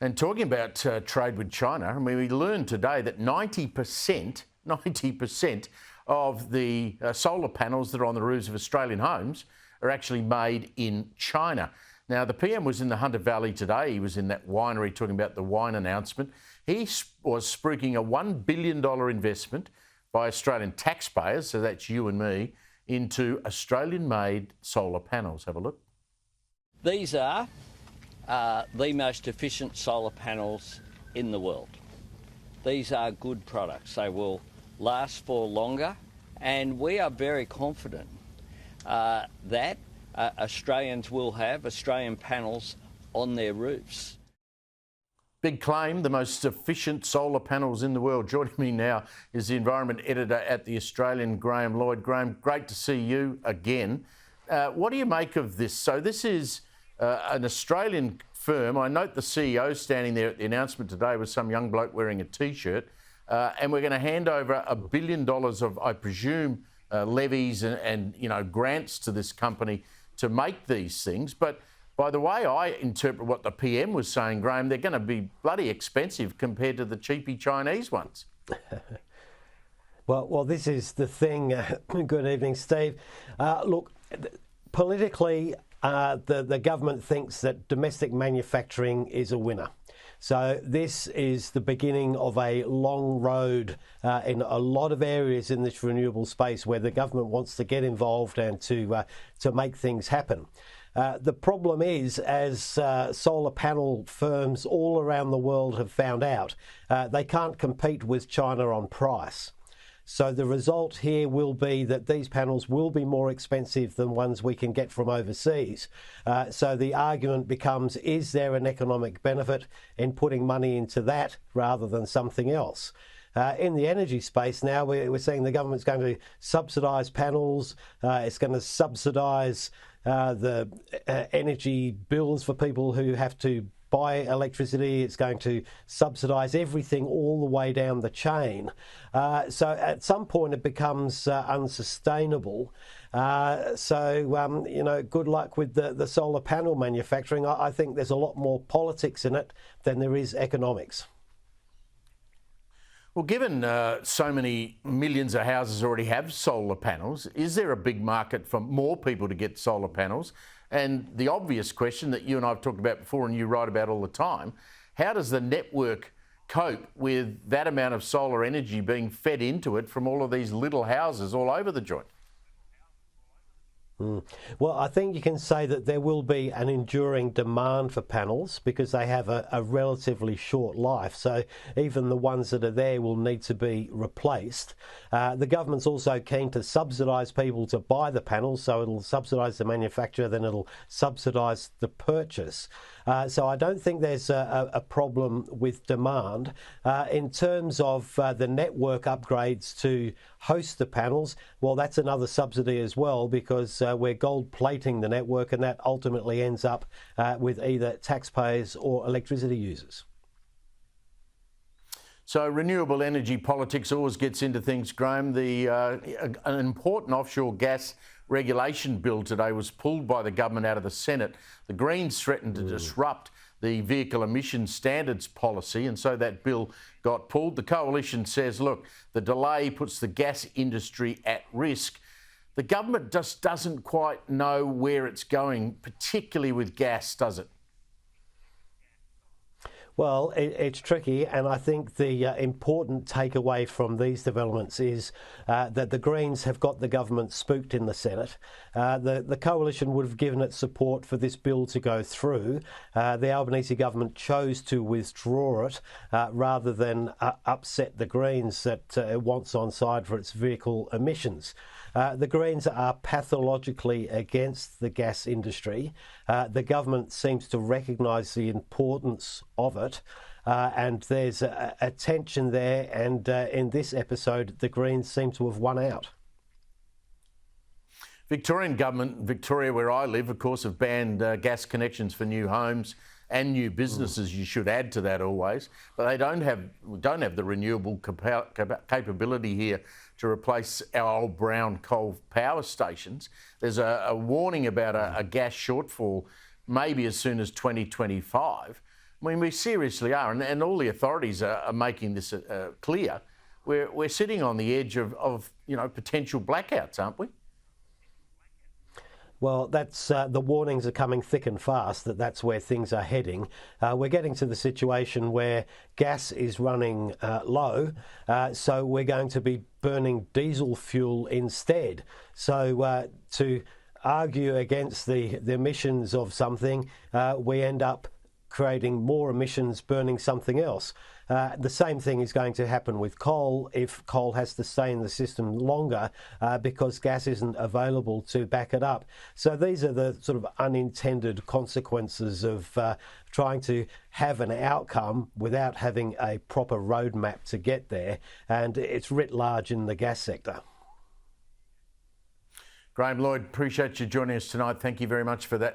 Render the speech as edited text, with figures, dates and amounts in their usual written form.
And talking about trade with China, I mean, we learned today that 90% of the solar panels that are on the roofs of Australian homes are actually made in China. Now, the PM was in the Hunter Valley today. He was in that winery talking about the wine announcement. He was spruiking a $1 billion investment by Australian taxpayers, so that's you and me, into Australian-made solar panels. Have a look. These are the most efficient solar panels in the world. These are good products. They will last for longer, and we are very confident that Australians will have Australian panels on their roofs. Big claim, the most efficient solar panels in the world. Joining me now is the Environment Editor at The Australian, Graham Lloyd. Graham, great to see you again. What do you make of this? So this is an Australian firm. I note the CEO standing there at the announcement today with some young bloke wearing a T-shirt, and we're going to hand over $1 billion of, I presume, levies and grants to this company to make these things. But by the way I interpret what the PM was saying, Graham, they're going to be bloody expensive compared to the cheapy Chinese ones. Well, this is the thing. Good evening, Steve. Look, politically, the government thinks that domestic manufacturing is a winner. So this is the beginning of a long road in a lot of areas in this renewable space where the government wants to get involved and to make things happen. The problem is, as solar panel firms all around the world have found out, they can't compete with China on price. So the result here will be that these panels will be more expensive than ones we can get from overseas. So the argument becomes, is there an economic benefit in putting money into that rather than something else? In the energy space now, we're seeing the government's going to subsidise panels, it's going to subsidise the energy bills for people who have to buy electricity. It's going to subsidise everything all the way down the chain. So at some point it becomes unsustainable. Good luck with the solar panel manufacturing. I think there's a lot more politics in it than there is economics. Well, given so many millions of houses already have solar panels, is there a big market for more people to get solar panels? And the obvious question that you and I have talked about before and you write about all the time, how does the network cope with that amount of solar energy being fed into it from all of these little houses all over the joint? Well, I think you can say that there will be an enduring demand for panels because they have a relatively short life. So even the ones that are there will need to be replaced. The government's also keen to subsidise people to buy the panels, so it'll subsidise the manufacture, then it'll subsidise the purchase. So I don't think there's a problem with demand. In terms of the network upgrades to host the panels, well, that's another subsidy as well because we're gold plating the network and that ultimately ends up with either taxpayers or electricity users. So renewable energy politics always gets into things, Graham. An important offshore gas regulation bill today was pulled by the government out of the Senate. The Greens threatened to disrupt the vehicle emissions standards policy, and so that bill got pulled. The coalition says, look, the delay puts the gas industry at risk. The government just doesn't quite know where it's going, particularly with gas, does it? Well, it's tricky, and I think the important takeaway from these developments is that the Greens have got the government spooked in the Senate. The coalition would have given it support for this bill to go through. The Albanese government chose to withdraw it rather than upset the Greens that it wants on side for its vehicle emissions. The Greens are pathologically against the gas industry. The government seems to recognise the importance of it, and there's a tension there, and in this episode the Greens seem to have won out. Victorian government, Victoria where I live, of course, have banned gas connections for new homes and new businesses. You should add to that always, but they don't have the renewable capability here to replace our old brown coal power stations. There's a warning about a gas shortfall maybe as soon as 2025. I mean, we seriously are, and all the authorities are making this clear. We're sitting on the edge of potential blackouts, aren't we? Well, that's the warnings are coming thick and fast that's where things are heading. We're getting to the situation where gas is running low, so we're going to be burning diesel fuel instead. So to argue against the emissions of something, we end up creating more emissions burning something else. The same thing is going to happen with coal if coal has to stay in the system longer because gas isn't available to back it up. So these are the sort of unintended consequences of trying to have an outcome without having a proper roadmap to get there, and it's writ large in the gas sector. Graham Lloyd, appreciate you joining us tonight. Thank you very much for that.